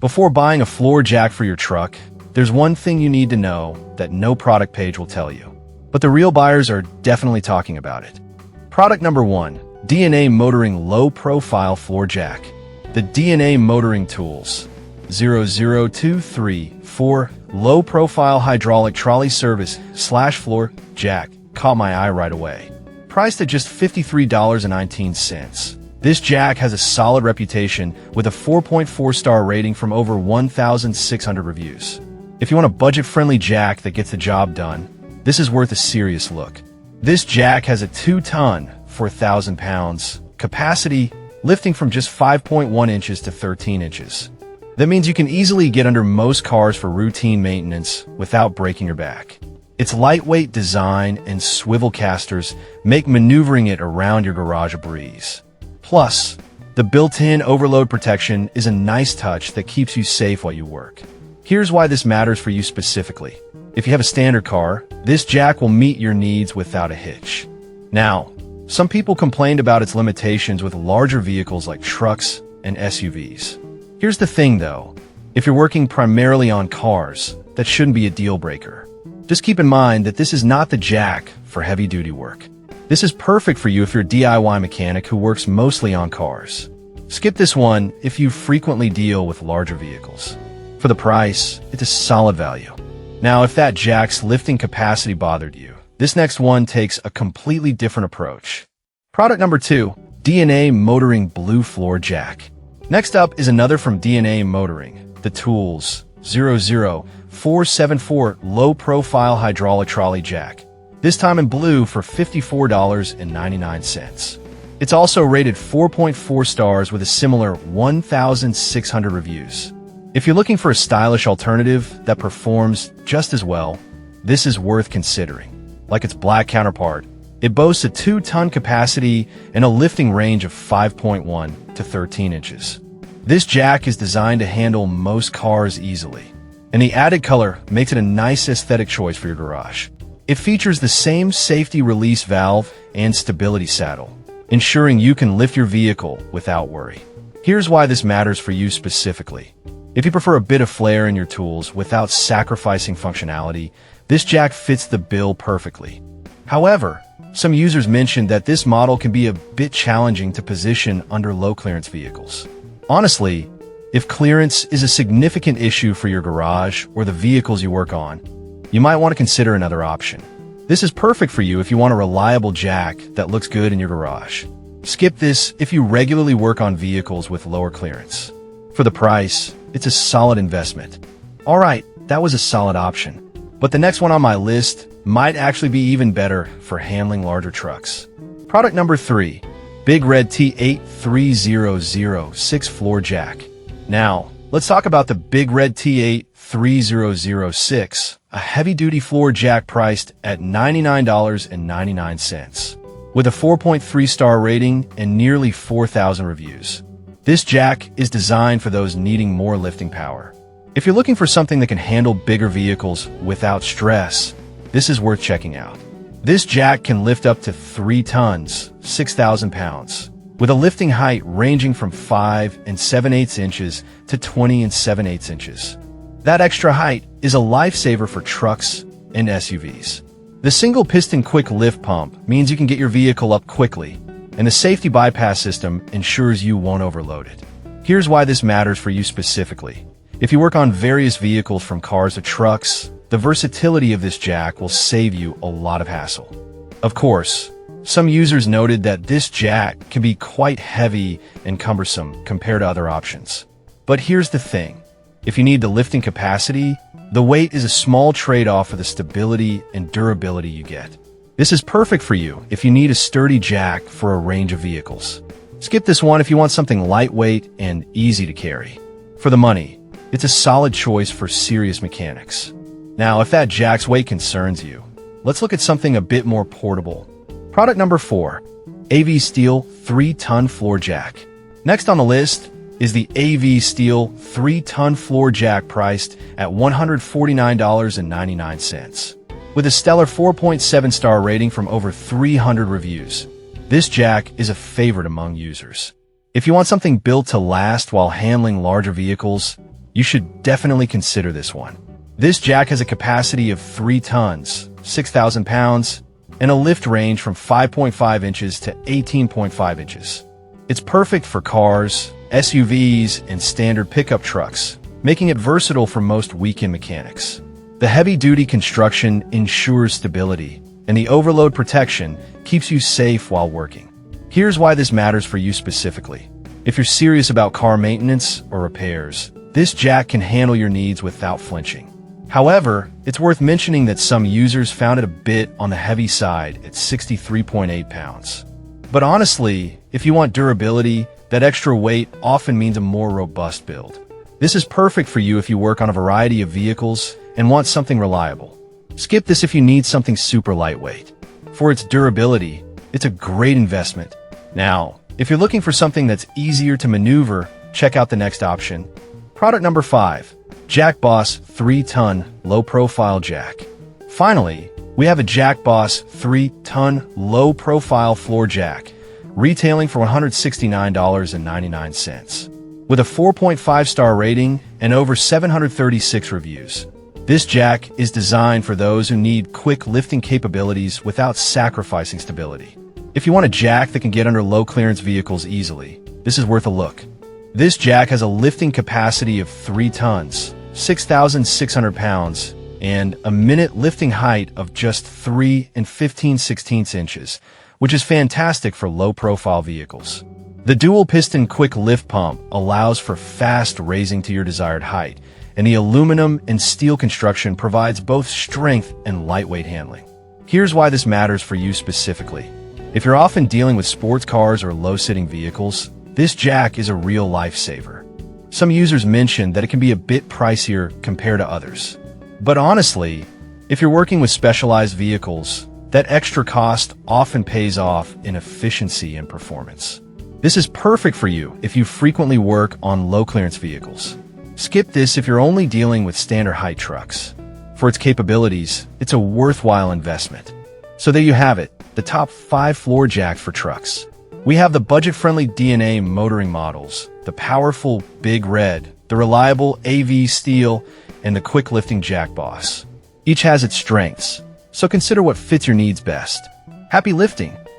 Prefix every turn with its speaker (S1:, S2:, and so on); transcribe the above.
S1: Before buying a floor jack for your truck, there's one thing you need to know that no product page will tell you. But the real buyers are definitely talking about it. Product number 1, DNA Motoring Low Profile Floor Jack. The DNA Motoring Tools 00234 Low Profile Hydraulic Trolley Service / Floor Jack caught my eye right away. Priced at just $53.19. This jack has a solid reputation with a 4.4-star rating from over 1,600 reviews. If you want a budget-friendly jack that gets the job done, this is worth a serious look. This jack has a 2-ton, 4,000 pounds, capacity, lifting from just 5.1 inches to 13 inches. That means you can easily get under most cars for routine maintenance without breaking your back. Its lightweight design and swivel casters make maneuvering it around your garage a breeze. Plus, the built-in overload protection is a nice touch that keeps you safe while you work. Here's why this matters for you specifically. If you have a standard car, this jack will meet your needs without a hitch. Now, some people complained about its limitations with larger vehicles like trucks and SUVs. Here's the thing though, if you're working primarily on cars, that shouldn't be a deal breaker. Just keep in mind that this is not the jack for heavy-duty work. This is perfect for you if you're a DIY mechanic who works mostly on cars. Skip this one if you frequently deal with larger vehicles. For the price, it's a solid value. Now, if that jack's lifting capacity bothered you, this next one takes a completely different approach. Product number 2, DNA Motoring Blue Floor Jack. Next up is another from DNA Motoring, the Tools 00474 Low Profile Hydraulic Trolley Jack. This time in blue for $54.99. It's also rated 4.4 stars with a similar 1,600 reviews. If you're looking for a stylish alternative that performs just as well, this is worth considering. Like its black counterpart, it boasts a 2-ton capacity and a lifting range of 5.1 to 13 inches. This jack is designed to handle most cars easily, and the added color makes it a nice aesthetic choice for your garage. It features the same safety release valve and stability saddle, ensuring you can lift your vehicle without worry. Here's why this matters for you specifically. If you prefer a bit of flair in your tools without sacrificing functionality, this jack fits the bill perfectly. However, some users mentioned that this model can be a bit challenging to position under low-clearance vehicles. Honestly, if clearance is a significant issue for your garage or the vehicles you work on, you might want to consider another option. This is perfect for you if you want a reliable jack that looks good in your garage. Skip this if you regularly work on vehicles with lower clearance. For the price, it's a solid investment. Alright, that was a solid option. But the next one on my list might actually be even better for handling larger trucks. Product number 3, Big Red T83006 Floor Jack. Now, let's talk about the Big Red T83006, a heavy-duty floor jack priced at $99.99, with a 4.3-star rating and nearly 4,000 reviews. This jack is designed for those needing more lifting power. If you're looking for something that can handle bigger vehicles without stress, this is worth checking out. This jack can lift up to 3 tons, 6,000 pounds, with a lifting height ranging from 5 7/8 inches to 20 7/8 inches. That extra height is a lifesaver for trucks and SUVs. The single-piston quick lift pump means you can get your vehicle up quickly, and the safety bypass system ensures you won't overload it. Here's why this matters for you specifically. If you work on various vehicles from cars to trucks, the versatility of this jack will save you a lot of hassle. Of course, some users noted that this jack can be quite heavy and cumbersome compared to other options. But here's the thing. If you need the lifting capacity, the weight is a small trade-off for the stability and durability you get. This is perfect for you if you need a sturdy jack for a range of vehicles. Skip this one if you want something lightweight and easy to carry. For the money, it's a solid choice for serious mechanics. Now, if that jack's weight concerns you, let's look at something a bit more portable. Product number 4, AV Steel 3-ton Floor Jack. Next on the list is the AV Steel 3-ton Floor Jack priced at $149.99. With a stellar 4.7-star rating from over 300 reviews, this jack is a favorite among users. If you want something built to last while handling larger vehicles, you should definitely consider this one. This jack has a capacity of 3 tons, 6,000 pounds, and a lift range from 5.5 inches to 18.5 inches. It's perfect for cars, SUVs, and standard pickup trucks, making it versatile for most weekend mechanics. The heavy-duty construction ensures stability, and the overload protection keeps you safe while working. Here's why this matters for you specifically. If you're serious about car maintenance or repairs, this jack can handle your needs without flinching. However, it's worth mentioning that some users found it a bit on the heavy side at 63.8 pounds. But honestly, if you want durability, that extra weight often means a more robust build. This is perfect for you if you work on a variety of vehicles and want something reliable. Skip this if you need something super lightweight. For its durability, it's a great investment. Now, if you're looking for something that's easier to maneuver, check out the next option. Product number 5. Jack Boss 3-ton low-profile jack. Finally, we have a Jack Boss 3-ton low-profile floor jack, retailing for $169.99. With a 4.5-star rating and over 736 reviews. This jack is designed for those who need quick lifting capabilities without sacrificing stability. If you want a jack that can get under low-clearance vehicles easily, this is worth a look. This jack has a lifting capacity of 3 tons, 6,600 pounds, and a minute lifting height of just 3 15/16 inches, which is fantastic for low-profile vehicles. The dual-piston quick lift pump allows for fast raising to your desired height, and the aluminum and steel construction provides both strength and lightweight handling. Here's why this matters for you specifically. If you're often dealing with sports cars or low-sitting vehicles, this jack is a real lifesaver. Some users mentioned that it can be a bit pricier compared to others. But honestly, if you're working with specialized vehicles, that extra cost often pays off in efficiency and performance. This is perfect for you if you frequently work on low-clearance vehicles. Skip this if you're only dealing with standard height trucks. For its capabilities, it's a worthwhile investment. So there you have it, the top 5 floor jacks for trucks. We have the budget-friendly DNA motoring models, the powerful Big Red, the reliable AV Steel, and the quick-lifting Jack Boss. Each has its strengths, so consider what fits your needs best. Happy lifting!